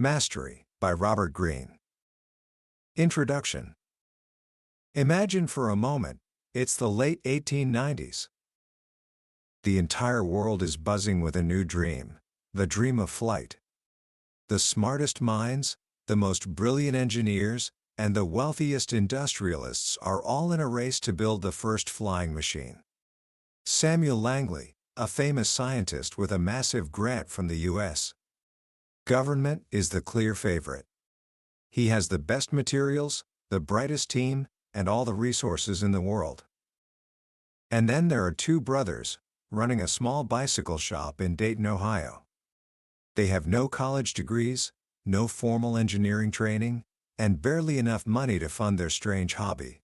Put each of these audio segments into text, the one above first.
Mastery by Robert Greene. Introduction. Imagine for a moment, it's the late 1890s. The entire world is buzzing with a new dream, the dream of flight. The smartest minds, the most brilliant engineers, and the wealthiest industrialists are all in a race to build the first flying machine. Samuel Langley, a famous scientist with a massive grant from the U.S. government, is the clear favorite. He has the best materials, the brightest team, and all the resources in the world. And then there are two brothers, running a small bicycle shop in Dayton, Ohio. They have no college degrees, no formal engineering training, and barely enough money to fund their strange hobby.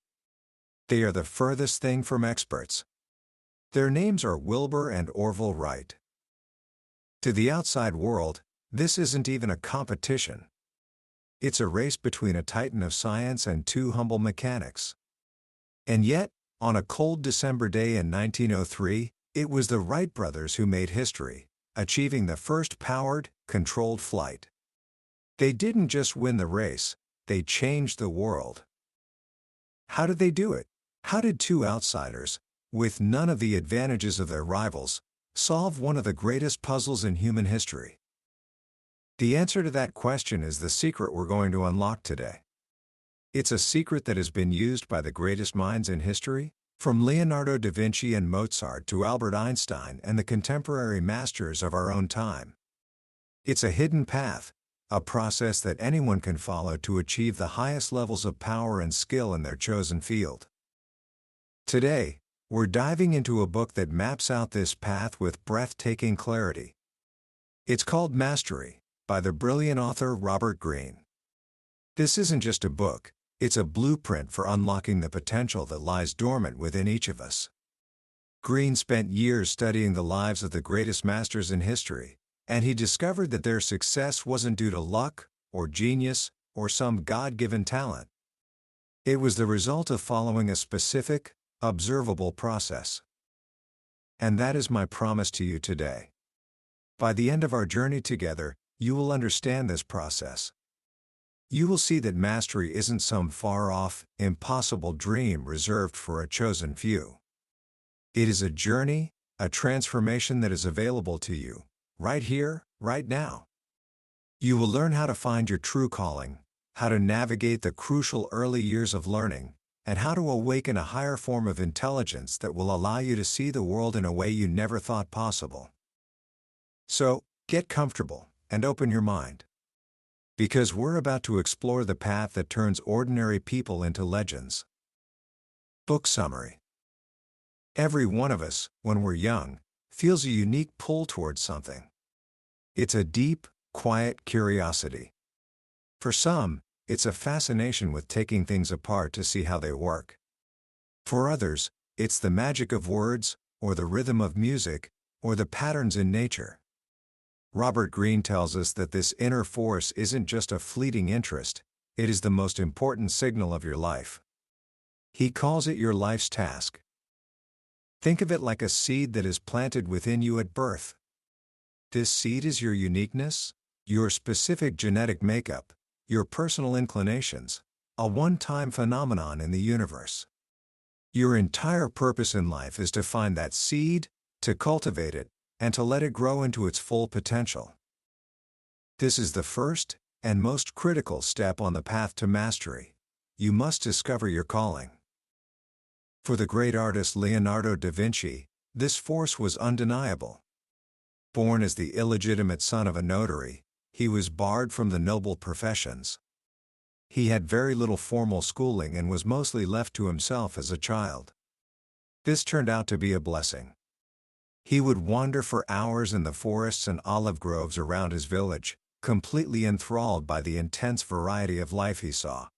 They are the furthest thing from experts. Their names are Wilbur and Orville Wright. To the outside world, this isn't even a competition. It's a race between a titan of science and two humble mechanics. And yet, on a cold December day in 1903, it was the Wright brothers who made history, achieving the first powered, controlled flight. They didn't just win the race, they changed the world. How did they do it? How did two outsiders, with none of the advantages of their rivals, solve one of the greatest puzzles in human history? The answer to that question is the secret we're going to unlock today. It's a secret that has been used by the greatest minds in history, from Leonardo da Vinci and Mozart to Albert Einstein and the contemporary masters of our own time. It's a hidden path, a process that anyone can follow to achieve the highest levels of power and skill in their chosen field. Today, we're diving into a book that maps out this path with breathtaking clarity. It's called Mastery, by the brilliant author Robert Greene. This isn't just a book, it's a blueprint for unlocking the potential that lies dormant within each of us. Greene spent years studying the lives of the greatest masters in history, and he discovered that their success wasn't due to luck, or genius, or some God-given talent. It was the result of following a specific, observable process. And that is my promise to you today. By the end of our journey together, you will understand this process. You will see that mastery isn't some far-off, impossible dream reserved for a chosen few. It is a journey, a transformation that is available to you, right here, right now. You will learn how to find your true calling, how to navigate the crucial early years of learning, and how to awaken a higher form of intelligence that will allow you to see the world in a way you never thought possible. So, get comfortable and open your mind. Because we're about to explore the path that turns ordinary people into legends. Book summary. Every one of us, when we're young, feels a unique pull towards something. It's a deep, quiet curiosity. For some, it's a fascination with taking things apart to see how they work. For others, it's the magic of words, or the rhythm of music, or the patterns in nature. Robert Greene tells us that this inner force isn't just a fleeting interest, it is the most important signal of your life. He calls it your life's task. Think of it like a seed that is planted within you at birth. This seed is your uniqueness, your specific genetic makeup, your personal inclinations, a one-time phenomenon in the universe. Your entire purpose in life is to find that seed, to cultivate it, and to let it grow into its full potential. This is the first and most critical step on the path to mastery. You must discover your calling. For the great artist Leonardo da Vinci, this force was undeniable. Born as the illegitimate son of a notary, he was barred from the noble professions. He had very little formal schooling and was mostly left to himself as a child. This turned out to be a blessing. He would wander for hours in the forests and olive groves around his village, completely enthralled by the intense variety of life he saw.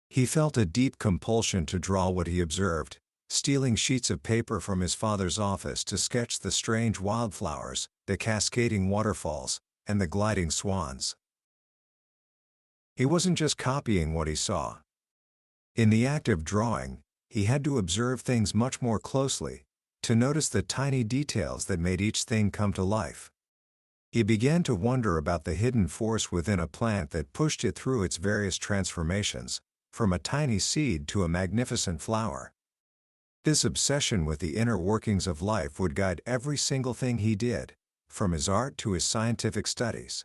He felt a deep compulsion to draw what he observed, stealing sheets of paper from his father's office to sketch the strange wildflowers, the cascading waterfalls, and the gliding swans. He wasn't just copying what he saw. In the act of drawing, he had to observe things much more closely, to notice the tiny details that made each thing come to life. He began to wonder about the hidden force within a plant that pushed it through its various transformations, from a tiny seed to a magnificent flower. This obsession with the inner workings of life would guide every single thing he did, from his art to his scientific studies.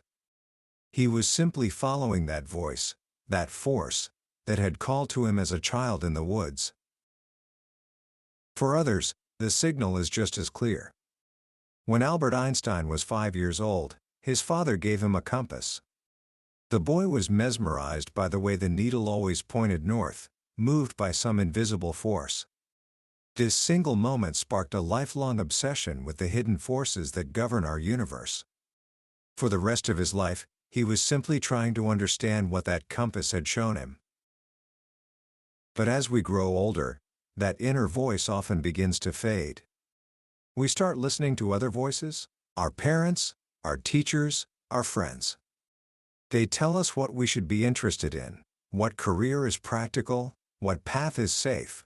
He was simply following that voice, that force, that had called to him as a child in the woods. For others, the signal is just as clear. When Albert Einstein was 5 years old, his father gave him a compass. The boy was mesmerized by the way the needle always pointed north, moved by some invisible force. This single moment sparked a lifelong obsession with the hidden forces that govern our universe. For the rest of his life, he was simply trying to understand what that compass had shown him. But as we grow older, that inner voice often begins to fade. We start listening to other voices, our parents, our teachers, our friends. They tell us what we should be interested in, what career is practical, what path is safe.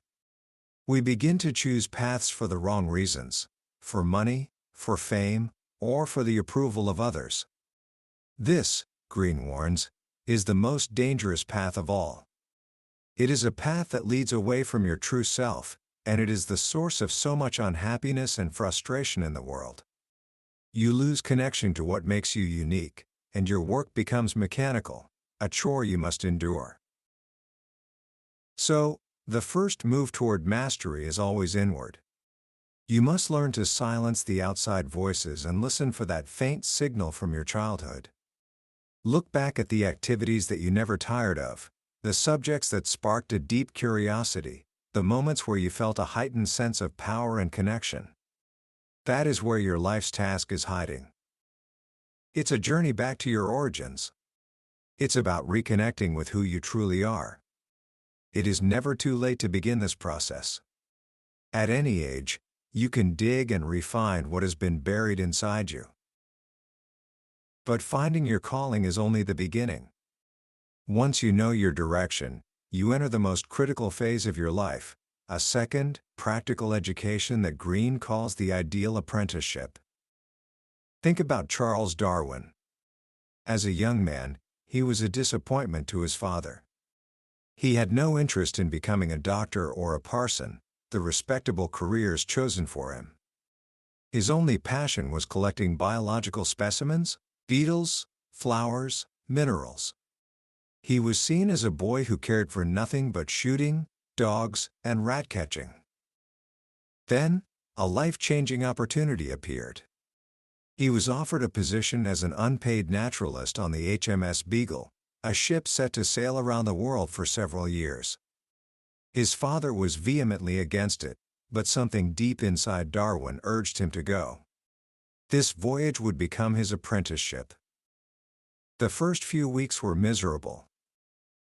We begin to choose paths for the wrong reasons, for money, for fame, or for the approval of others. This, Greene warns, is the most dangerous path of all. It is a path that leads away from your true self, and it is the source of so much unhappiness and frustration in the world. You lose connection to what makes you unique, and your work becomes mechanical, a chore you must endure. So, the first move toward mastery is always inward. You must learn to silence the outside voices and listen for that faint signal from your childhood. Look back at the activities that you never tired of, the subjects that sparked a deep curiosity, the moments where you felt a heightened sense of power and connection. That is where your life's task is hiding. It's a journey back to your origins. It's about reconnecting with who you truly are. It is never too late to begin this process. At any age, you can dig and refine what has been buried inside you. But finding your calling is only the beginning. Once you know your direction, you enter the most critical phase of your life, a second, practical education that Greene calls the ideal apprenticeship. Think about Charles Darwin. As a young man, he was a disappointment to his father. He had no interest in becoming a doctor or a parson, the respectable careers chosen for him. His only passion was collecting biological specimens, beetles, flowers, minerals. He was seen as a boy who cared for nothing but shooting, dogs, and rat-catching. Then, a life-changing opportunity appeared. He was offered a position as an unpaid naturalist on the HMS Beagle, a ship set to sail around the world for several years. His father was vehemently against it, but something deep inside Darwin urged him to go. This voyage would become his apprenticeship. The first few weeks were miserable.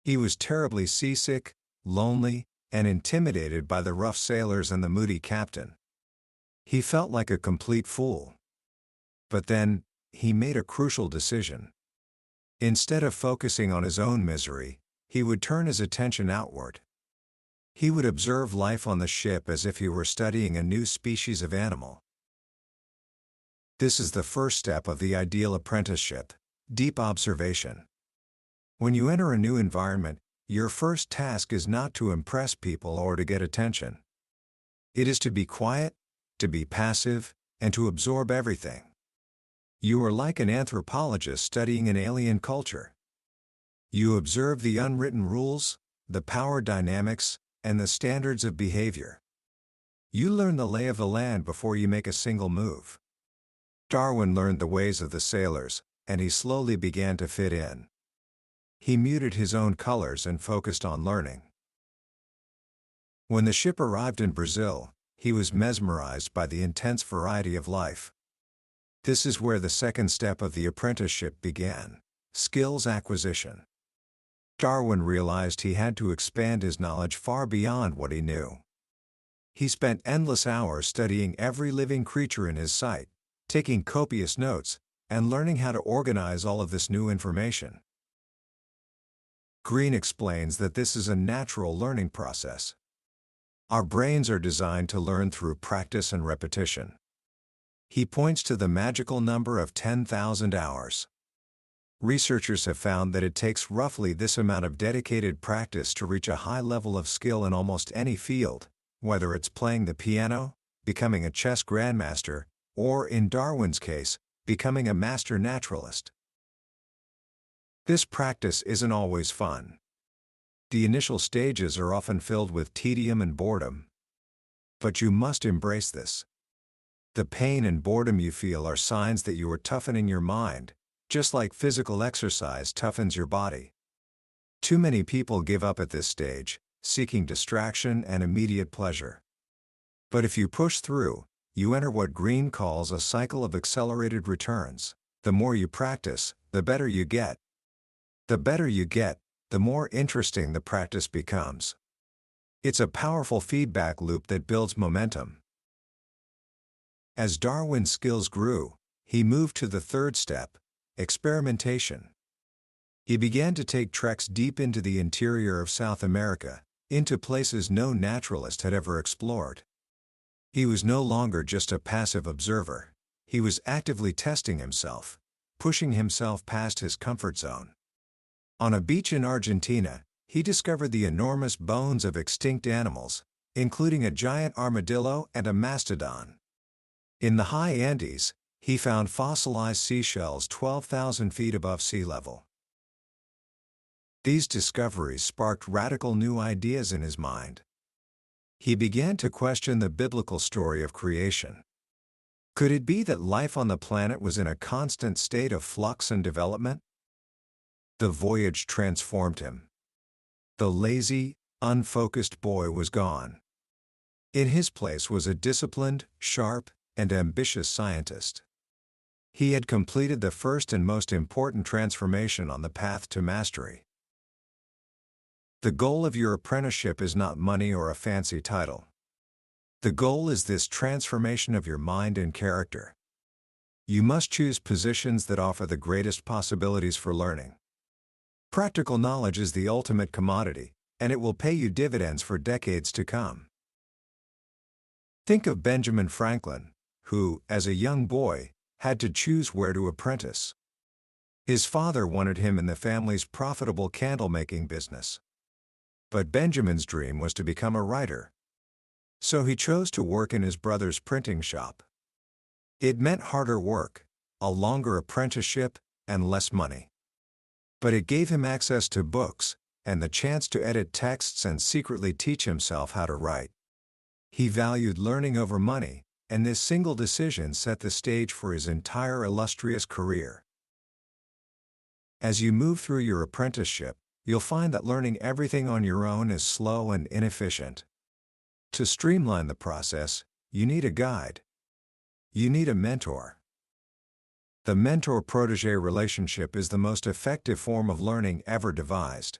He was terribly seasick, lonely, and intimidated by the rough sailors and the moody captain. He felt like a complete fool. But then, he made a crucial decision. Instead of focusing on his own misery, he would turn his attention outward. He would observe life on the ship as if he were studying a new species of animal. This is the first step of the ideal apprenticeship: deep observation. When you enter a new environment, your first task is not to impress people or to get attention. It is to be quiet, to be passive, and to absorb everything. You are like an anthropologist studying an alien culture. You observe the unwritten rules, the power dynamics, and the standards of behavior. You learn the lay of the land before you make a single move. Darwin learned the ways of the sailors, and he slowly began to fit in. He muted his own colors and focused on learning. When the ship arrived in Brazil, he was mesmerized by the intense variety of life. This is where the second step of the apprenticeship began: skills acquisition. Darwin realized he had to expand his knowledge far beyond what he knew. He spent endless hours studying every living creature in his sight, taking copious notes, and learning how to organize all of this new information. Greene explains that this is a natural learning process. Our brains are designed to learn through practice and repetition. He points to the magical number of 10,000 hours. Researchers have found that it takes roughly this amount of dedicated practice to reach a high level of skill in almost any field, whether it's playing the piano, becoming a chess grandmaster, or, in Darwin's case, becoming a master naturalist. This practice isn't always fun. The initial stages are often filled with tedium and boredom. But you must embrace this. The pain and boredom you feel are signs that you are toughening your mind, just like physical exercise toughens your body. Too many people give up at this stage, seeking distraction and immediate pleasure. But if you push through, you enter what Greene calls a cycle of accelerated returns. The more you practice, the better you get. The better you get, the more interesting the practice becomes. It's a powerful feedback loop that builds momentum. As Darwin's skills grew, he moved to the third step, experimentation. He began to take treks deep into the interior of South America, into places no naturalist had ever explored. He was no longer just a passive observer. He was actively testing himself, pushing himself past his comfort zone. On a beach in Argentina, he discovered the enormous bones of extinct animals, including a giant armadillo and a mastodon. In the high Andes, he found fossilized seashells 12,000 feet above sea level. These discoveries sparked radical new ideas in his mind. He began to question the biblical story of creation. Could it be that life on the planet was in a constant state of flux and development? The voyage transformed him. The lazy, unfocused boy was gone. In his place was a disciplined, sharp, and ambitious scientist. He had completed the first and most important transformation on the path to mastery. The goal of your apprenticeship is not money or a fancy title. The goal is this transformation of your mind and character. You must choose positions that offer the greatest possibilities for learning. Practical knowledge is the ultimate commodity, and it will pay you dividends for decades to come. Think of Benjamin Franklin, who, as a young boy, had to choose where to apprentice. His father wanted him in the family's profitable candle-making business. But Benjamin's dream was to become a writer. So he chose to work in his brother's printing shop. It meant harder work, a longer apprenticeship, and less money. But it gave him access to books, and the chance to edit texts and secretly teach himself how to write. He valued learning over money, and this single decision set the stage for his entire illustrious career. As you move through your apprenticeship, you'll find that learning everything on your own is slow and inefficient. To streamline the process, you need a guide. You need a mentor. The mentor-protégé relationship is the most effective form of learning ever devised.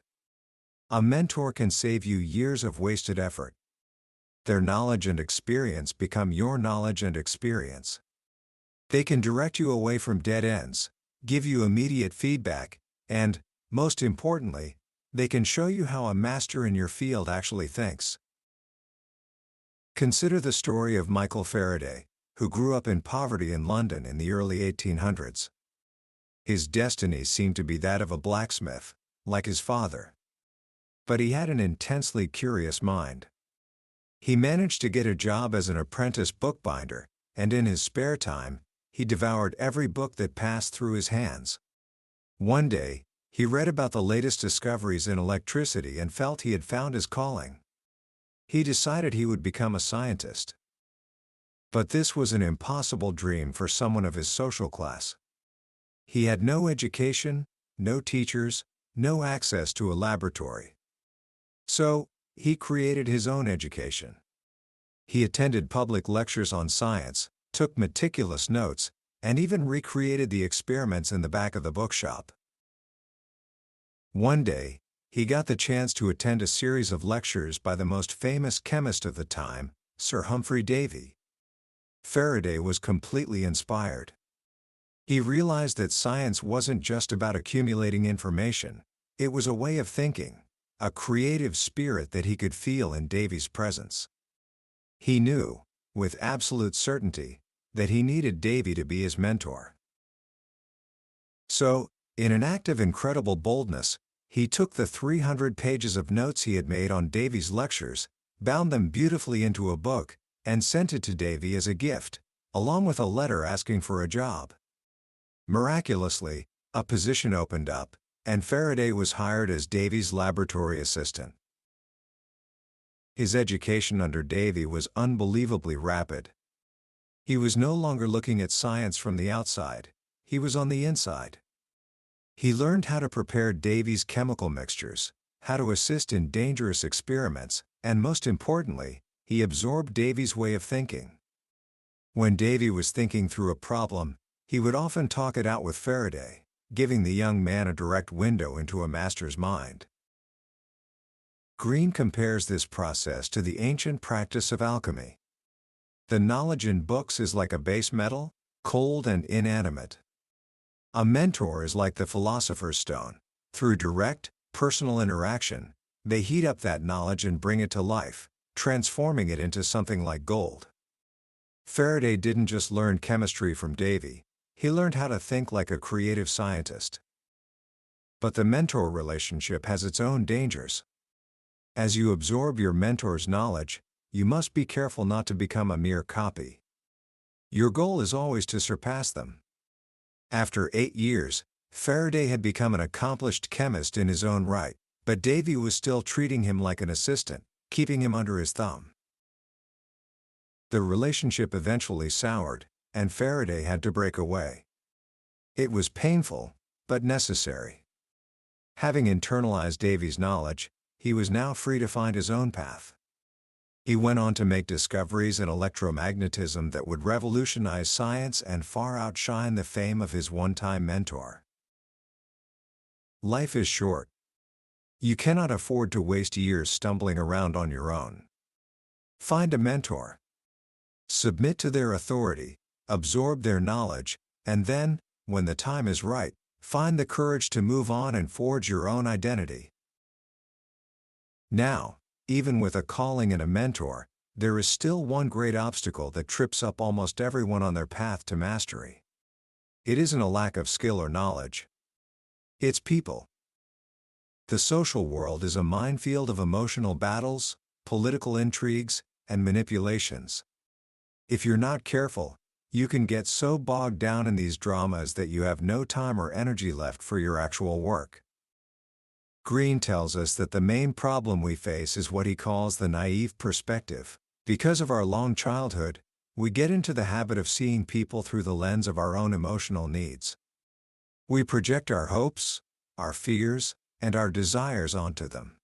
A mentor can save you years of wasted effort. Their knowledge and experience become your knowledge and experience. They can direct you away from dead ends, give you immediate feedback, and, most importantly, they can show you how a master in your field actually thinks. Consider the story of Michael Faraday, who grew up in poverty in London in the early 1800s. His destiny seemed to be that of a blacksmith, like his father. But he had an intensely curious mind. He managed to get a job as an apprentice bookbinder, and in his spare time, he devoured every book that passed through his hands. One day, he read about the latest discoveries in electricity and felt he had found his calling. He decided he would become a scientist. But this was an impossible dream for someone of his social class. He had no education, no teachers, no access to a laboratory. So, he created his own education. He attended public lectures on science, took meticulous notes, and even recreated the experiments in the back of the bookshop. One day, he got the chance to attend a series of lectures by the most famous chemist of the time, Sir Humphrey Davy. Faraday was completely inspired. He realized that science wasn't just about accumulating information, it was a way of thinking, a creative spirit that he could feel in Davy's presence. He knew, with absolute certainty, that he needed Davy to be his mentor. So, in an act of incredible boldness, he took the 300 pages of notes he had made on Davy's lectures, bound them beautifully into a book, and sent it to Davy as a gift, along with a letter asking for a job. Miraculously, a position opened up, and Faraday was hired as Davy's laboratory assistant. His education under Davy was unbelievably rapid. He was no longer looking at science from the outside, he was on the inside. He learned how to prepare Davy's chemical mixtures, how to assist in dangerous experiments, and most importantly, he absorbed Davy's way of thinking. When Davy was thinking through a problem, he would often talk it out with Faraday, giving the young man a direct window into a master's mind. Greene compares this process to the ancient practice of alchemy. The knowledge in books is like a base metal, cold and inanimate. A mentor is like the philosopher's stone. Through direct, personal interaction, they heat up that knowledge and bring it to life, transforming it into something like gold. Faraday didn't just learn chemistry from Davy, he learned how to think like a creative scientist. But the mentor relationship has its own dangers. As you absorb your mentor's knowledge, you must be careful not to become a mere copy. Your goal is always to surpass them. After 8 years, Faraday had become an accomplished chemist in his own right, but Davy was still treating him like an assistant, keeping him under his thumb. The relationship eventually soured, and Faraday had to break away. It was painful, but necessary. Having internalized Davy's knowledge, he was now free to find his own path. He went on to make discoveries in electromagnetism that would revolutionize science and far outshine the fame of his one-time mentor. Life is short. You cannot afford to waste years stumbling around on your own. Find a mentor. Submit to their authority, absorb their knowledge, and then, when the time is right, find the courage to move on and forge your own identity. Now, even with a calling and a mentor, there is still one great obstacle that trips up almost everyone on their path to mastery. It isn't a lack of skill or knowledge. It's people. The social world is a minefield of emotional battles, political intrigues, and manipulations. If you're not careful, you can get so bogged down in these dramas that you have no time or energy left for your actual work. Greene tells us that the main problem we face is what he calls the naive perspective. Because of our long childhood, we get into the habit of seeing people through the lens of our own emotional needs. We project our hopes, our fears, and our desires onto them.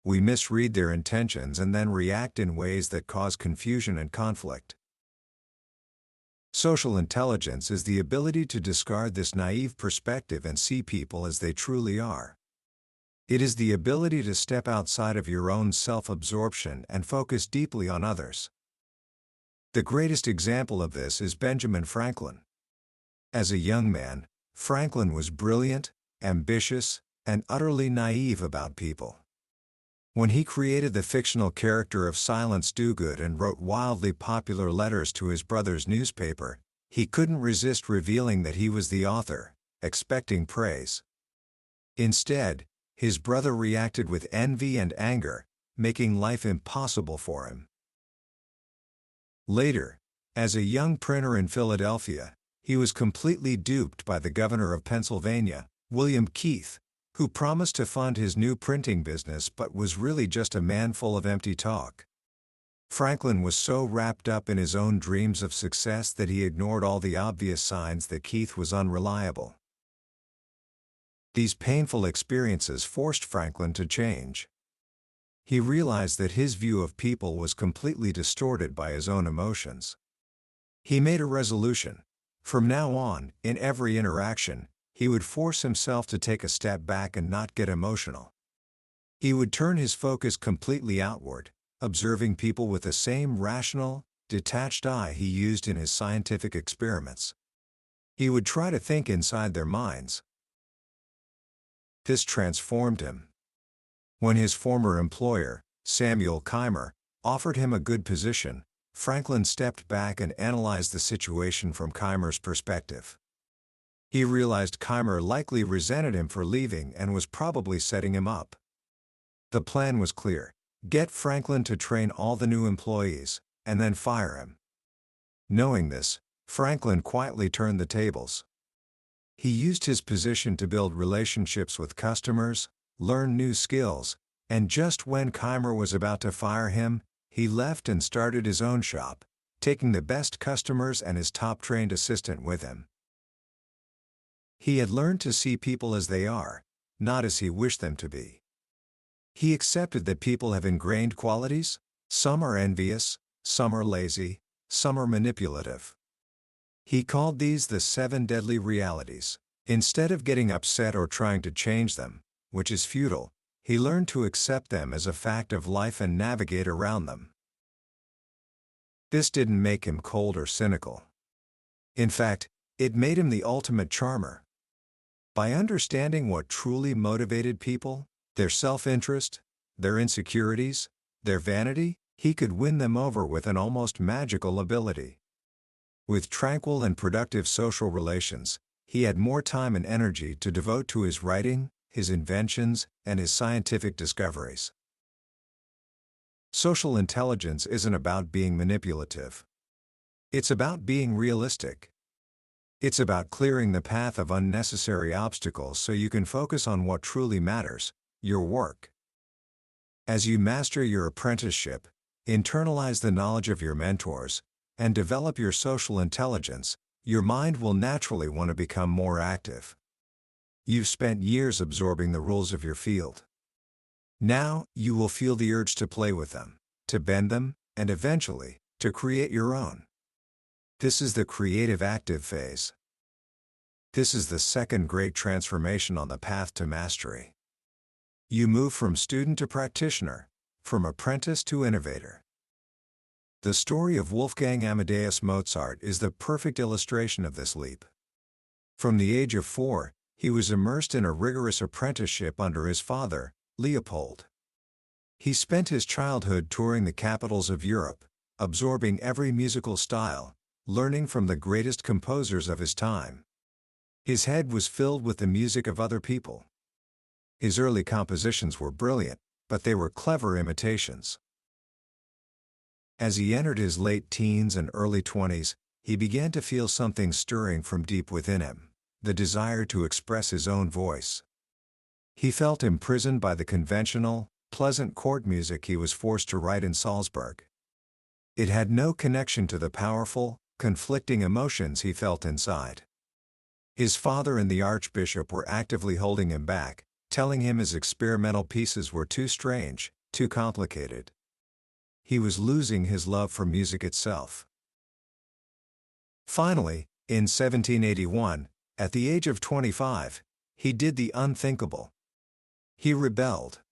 We misread their intentions and then react in ways that cause confusion and conflict. Social intelligence is the ability to discard this naive perspective and see people as they truly are. It is the ability to step outside of your own self-absorption and focus deeply on others. The greatest example of this is Benjamin Franklin. As a young man, Franklin was brilliant, ambitious, and utterly naive about people. When he created the fictional character of Silence Dogood and wrote wildly popular letters to his brother's newspaper, he couldn't resist revealing that he was the author, expecting praise. Instead, his brother reacted with envy and anger, making life impossible for him. Later, as a young printer in Philadelphia, he was completely duped by the governor of Pennsylvania, William Keith, who promised to fund his new printing business but was really just a man full of empty talk. Franklin was so wrapped up in his own dreams of success that he ignored all the obvious signs that Keith was unreliable. These painful experiences forced Franklin to change. He realized that his view of people was completely distorted by his own emotions. He made a resolution. From now on, in every interaction, he would force himself to take a step back and not get emotional. He would turn his focus completely outward, observing people with the same rational, detached eye he used in his scientific experiments. He would try to think inside their minds. This transformed him. When his former employer, Samuel Keimer, offered him a good position, Franklin stepped back and analyzed the situation from Keimer's perspective. He realized Keimer likely resented him for leaving and was probably setting him up. The plan was clear: get Franklin to train all the new employees, and then fire him. Knowing this, Franklin quietly turned the tables. He used his position to build relationships with customers, learn new skills, and just when Keimer was about to fire him, he left and started his own shop, taking the best customers and his top-trained assistant with him. He had learned to see people as they are, not as he wished them to be. He accepted that people have ingrained qualities. Some are envious, some are lazy, some are manipulative. He called these the 7 deadly realities. Instead of getting upset or trying to change them, which is futile, he learned to accept them as a fact of life and navigate around them. This didn't make him cold or cynical. In fact, it made him the ultimate charmer. By understanding what truly motivated people, their self-interest, their insecurities, their vanity, he could win them over with an almost magical ability. With tranquil and productive social relations, he had more time and energy to devote to his writing, his inventions, and his scientific discoveries. Social intelligence isn't about being manipulative. It's about being realistic. It's about clearing the path of unnecessary obstacles so you can focus on what truly matters: your work. As you master your apprenticeship, internalize the knowledge of your mentors, and develop your social intelligence, your mind will naturally want to become more active. You've spent years absorbing the rules of your field. Now, you will feel the urge to play with them, to bend them, and eventually, to create your own. This is the creative active phase. This is the second great transformation on the path to mastery. You move from student to practitioner, from apprentice to innovator. The story of Wolfgang Amadeus Mozart is the perfect illustration of this leap. From the age of 4, he was immersed in a rigorous apprenticeship under his father, Leopold. He spent his childhood touring the capitals of Europe, absorbing every musical style, learning from the greatest composers of his time. His head was filled with the music of other people. His early compositions were brilliant, but they were clever imitations. As he entered his late teens and early 20s, he began to feel something stirring from deep within him: the desire to express his own voice. He felt imprisoned by the conventional, pleasant court music he was forced to write in Salzburg. It had no connection to the powerful, conflicting emotions he felt inside. His father and the archbishop were actively holding him back, telling him his experimental pieces were too strange, too complicated. He was losing his love for music itself. Finally, in 1781, at the age of 25, he did the unthinkable. He rebelled.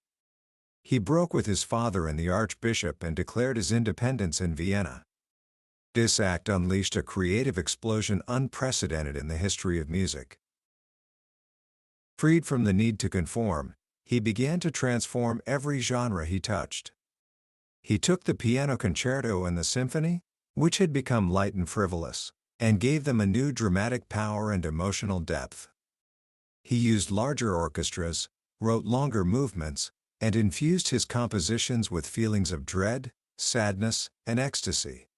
He broke with his father and the archbishop and declared his independence in Vienna. This act unleashed a creative explosion unprecedented in the history of music. Freed from the need to conform, he began to transform every genre he touched. He took the piano concerto and the symphony, which had become light and frivolous, and gave them a new dramatic power and emotional depth. He used larger orchestras, wrote longer movements, and infused his compositions with feelings of dread, sadness, and ecstasy.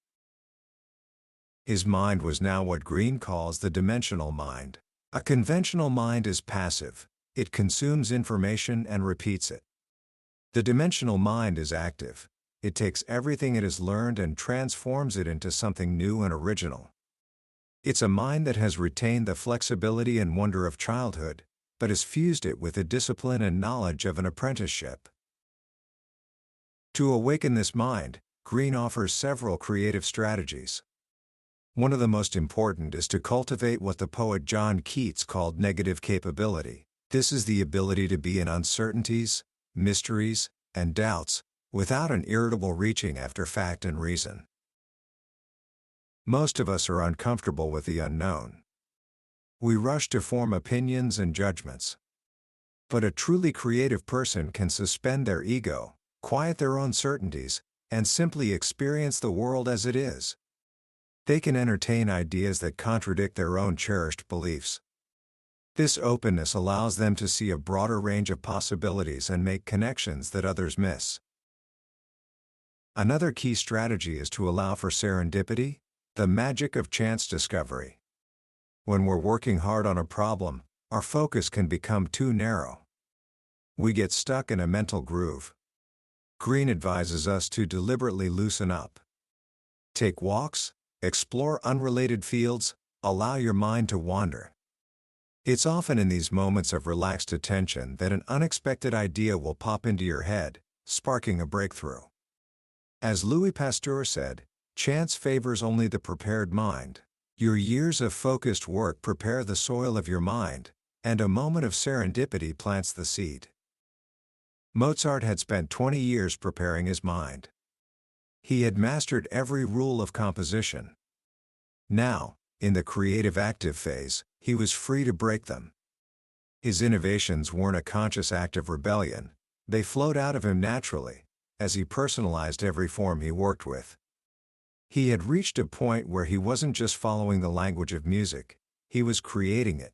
His mind was now what Greene calls the dimensional mind. A conventional mind is passive; it consumes information and repeats it. The dimensional mind is active. It takes everything it has learned and transforms it into something new and original. It's a mind that has retained the flexibility and wonder of childhood, but has fused it with the discipline and knowledge of an apprenticeship. To awaken this mind, Greene offers several creative strategies. One of the most important is to cultivate what the poet John Keats called negative capability. This is the ability to be in uncertainties, mysteries, and doubts, without an irritable reaching after fact and reason. Most of us are uncomfortable with the unknown. We rush to form opinions and judgments. But a truly creative person can suspend their ego, quiet their own certainties, and simply experience the world as it is. They can entertain ideas that contradict their own cherished beliefs. This openness allows them to see a broader range of possibilities and make connections that others miss. Another key strategy is to allow for serendipity, the magic of chance discovery. When we're working hard on a problem, our focus can become too narrow. We get stuck in a mental groove. Greene advises us to deliberately loosen up. Take walks, explore unrelated fields, allow your mind to wander. It's often in these moments of relaxed attention that an unexpected idea will pop into your head, sparking a breakthrough. As Louis Pasteur said, chance favors only the prepared mind. Your years of focused work prepare the soil of your mind, and a moment of serendipity plants the seed. Mozart had spent 20 years preparing his mind. He had mastered every rule of composition. Now, in the creative active phase, he was free to break them. His innovations weren't a conscious act of rebellion, they flowed out of him naturally, as he personalized every form he worked with. He had reached a point where he wasn't just following the language of music, he was creating it.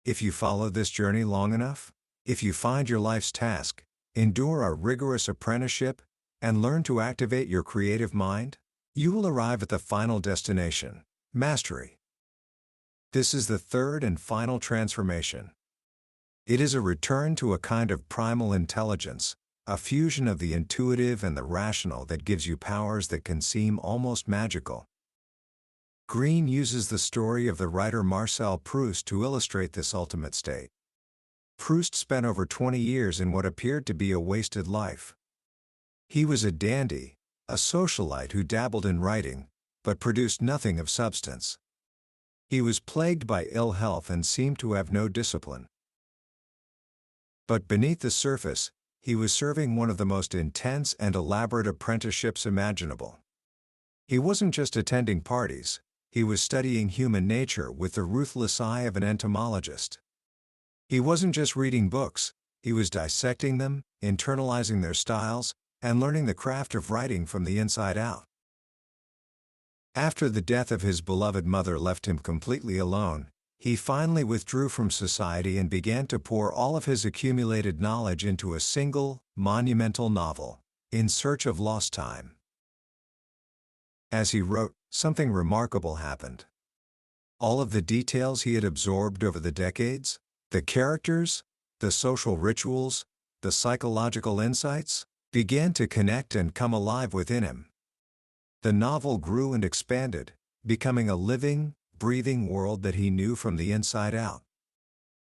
If you follow this journey long enough, if you find your life's task, endure a rigorous apprenticeship, and learn to activate your creative mind, you will arrive at the final destination, mastery. This is the third and final transformation. It is a return to a kind of primal intelligence, a fusion of the intuitive and the rational that gives you powers that can seem almost magical. Greene uses the story of the writer Marcel Proust to illustrate this ultimate state. Proust spent over 20 years in what appeared to be a wasted life. He was a dandy, a socialite who dabbled in writing, but produced nothing of substance. He was plagued by ill health and seemed to have no discipline. But beneath the surface, he was serving one of the most intense and elaborate apprenticeships imaginable. He wasn't just attending parties, he was studying human nature with the ruthless eye of an entomologist. He wasn't just reading books, he was dissecting them, internalizing their styles, and learning the craft of writing from the inside out. After the death of his beloved mother left him completely alone, he finally withdrew from society and began to pour all of his accumulated knowledge into a single, monumental novel, In Search of Lost Time. As he wrote, something remarkable happened. All of the details he had absorbed over the decades, the characters, the social rituals, the psychological insights, began to connect and come alive within him. The novel grew and expanded, becoming a living, breathing world that he knew from the inside out.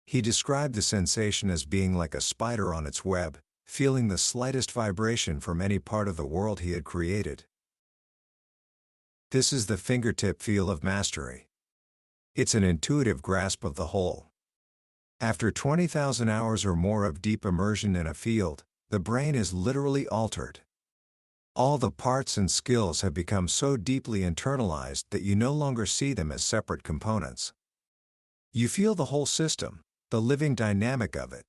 He described the sensation as being like a spider on its web, feeling the slightest vibration from any part of the world he had created. This is the fingertip feel of mastery. It's an intuitive grasp of the whole. After 20,000 hours or more of deep immersion in a field, the brain is literally altered. All the parts and skills have become so deeply internalized that you no longer see them as separate components. You feel the whole system, the living dynamic of it.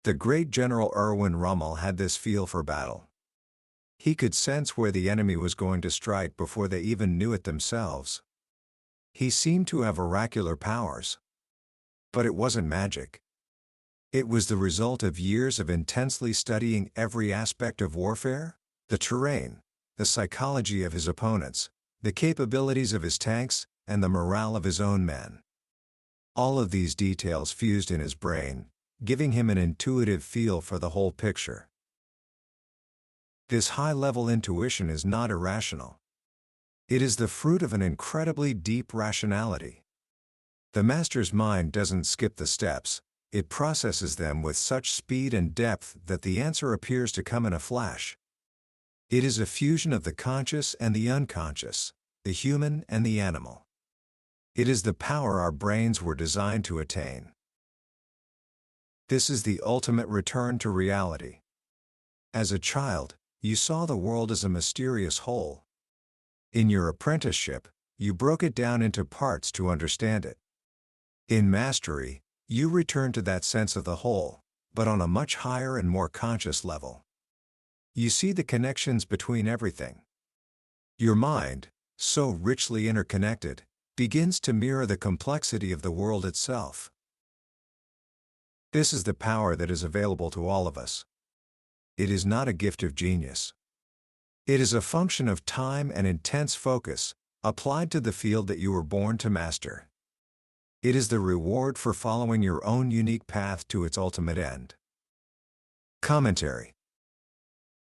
The great General Erwin Rommel had this feel for battle. He could sense where the enemy was going to strike before they even knew it themselves. He seemed to have oracular powers. But it wasn't magic. It was the result of years of intensely studying every aspect of warfare, the terrain, the psychology of his opponents, the capabilities of his tanks, and the morale of his own men. All of these details fused in his brain, giving him an intuitive feel for the whole picture. This high-level intuition is not irrational. It is the fruit of an incredibly deep rationality. The master's mind doesn't skip the steps, it processes them with such speed and depth that the answer appears to come in a flash. It is a fusion of the conscious and the unconscious, the human and the animal. It is the power our brains were designed to attain. This is the ultimate return to reality. As a child, you saw the world as a mysterious whole. In your apprenticeship, you broke it down into parts to understand it. In mastery, you return to that sense of the whole, but on a much higher and more conscious level. you see the connections between everything. Your mind, so richly interconnected, begins to mirror the complexity of the world itself. This is the power that is available to all of us. It is not a gift of genius. It is a function of time and intense focus, applied to the field that you were born to master. It is the reward for following your own unique path to its ultimate end. Commentary.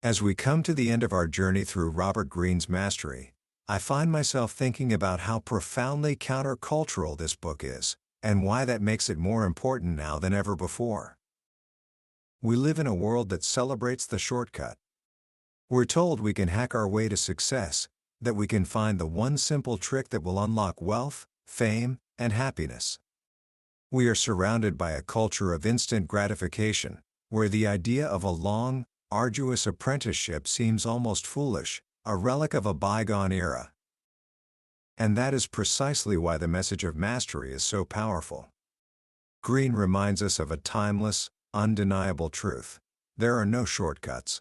As we come to the end of our journey through Robert Greene's mastery, I find myself thinking about how profoundly countercultural this book is, and why that makes it more important now than ever before. We live in a world that celebrates the shortcut. We're told we can hack our way to success, that we can find the one simple trick that will unlock wealth, fame, and happiness. We are surrounded by a culture of instant gratification, where the idea of a long, arduous apprenticeship seems almost foolish, a relic of a bygone era. And that is precisely why the message of mastery is so powerful. Greene reminds us of a timeless, undeniable truth: there are no shortcuts.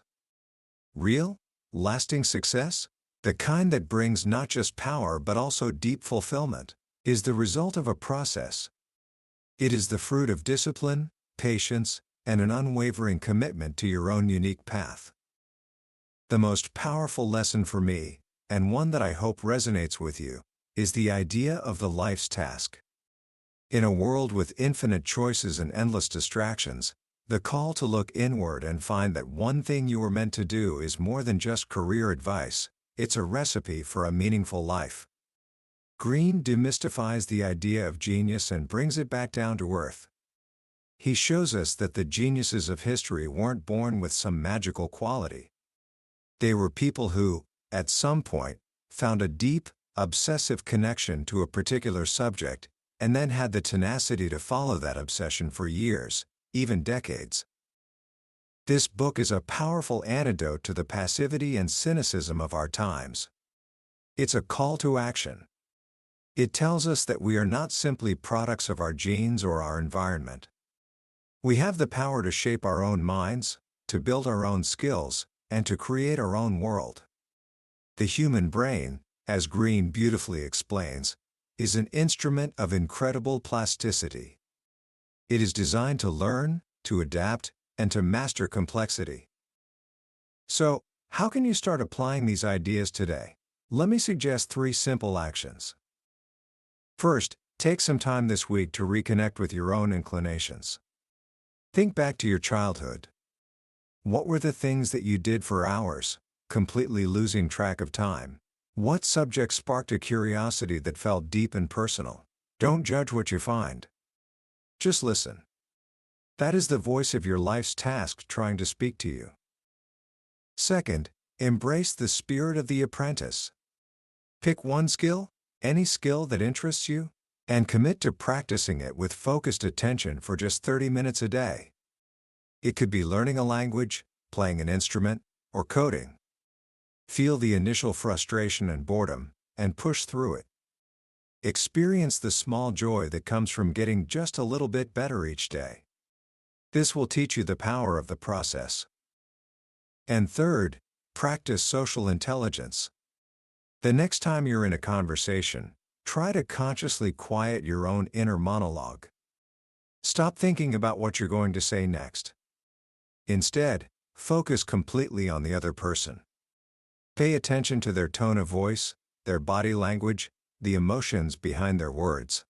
Real, lasting success, the kind that brings not just power but also deep fulfillment, is the result of a process. It is the fruit of discipline, patience, and an unwavering commitment to your own unique path. The most powerful lesson for me, and one that I hope resonates with you, is the idea of the life's task. In a world with infinite choices and endless distractions, the call to look inward and find that one thing you were meant to do is more than just career advice, it's a recipe for a meaningful life. Greene demystifies the idea of genius and brings it back down to earth. He shows us that the geniuses of history weren't born with some magical quality. They were people who, at some point, found a deep, obsessive connection to a particular subject, and then had the tenacity to follow that obsession for years, even decades. This book is a powerful antidote to the passivity and cynicism of our times. It's a call to action. It tells us that we are not simply products of our genes or our environment. We have the power to shape our own minds, to build our own skills, and to create our own world. The human brain, as Greene beautifully explains, is an instrument of incredible plasticity. It is designed to learn, to adapt, and to master complexity. So, how can you start applying these ideas today? Let me suggest 3 simple actions. First, take some time this week to reconnect with your own inclinations. Think back to your childhood. What were the things that you did for hours, completely losing track of time? What subject sparked a curiosity that felt deep and personal? Don't judge what you find. Just listen. That is the voice of your life's task trying to speak to you. Second, embrace the spirit of the apprentice. Pick one skill, any skill that interests you, and commit to practicing it with focused attention for just 30 minutes a day. It could be learning a language, playing an instrument, or coding. Feel the initial frustration and boredom, and push through it. Experience the small joy that comes from getting just a little bit better each day. This will teach you the power of the process. And third, practice social intelligence. The next time you're in a conversation, try to consciously quiet your own inner monologue. Stop thinking about what you're going to say next. Instead, focus completely on the other person. Pay attention to their tone of voice, their body language, the emotions behind their words.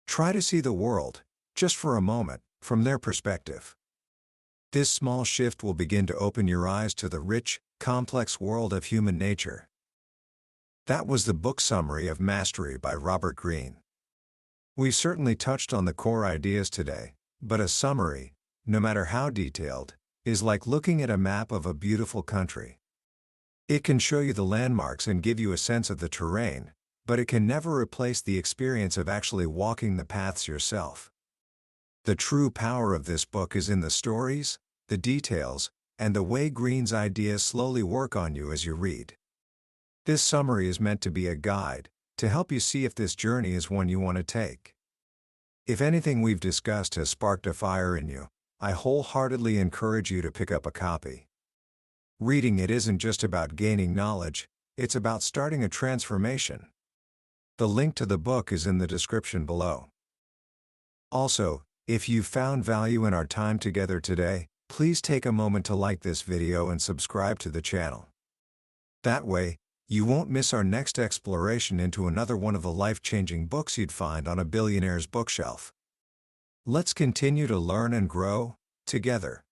Try to see the world, just for a moment, from their perspective. This small shift will begin to open your eyes to the rich, complex world of human nature. That was the book summary of Mastery by Robert Greene. We've certainly touched on the core ideas today, but a summary, no matter how detailed, is like looking at a map of a beautiful country. It can show you the landmarks and give you a sense of the terrain, but it can never replace the experience of actually walking the paths yourself. The true power of this book is in the stories, the details, and the way Greene's ideas slowly work on you as you read. This summary is meant to be a guide, to help you see if this journey is one you want to take. If anything we've discussed has sparked a fire in you, I wholeheartedly encourage you to pick up a copy. Reading it isn't just about gaining knowledge, it's about starting a transformation. The link to the book is in the description below. Also, if you've found value in our time together today, please take a moment to like this video and subscribe to the channel. That way, you won't miss our next exploration into another one of the life-changing books you'd find on a billionaire's bookshelf. Let's continue to learn and grow together.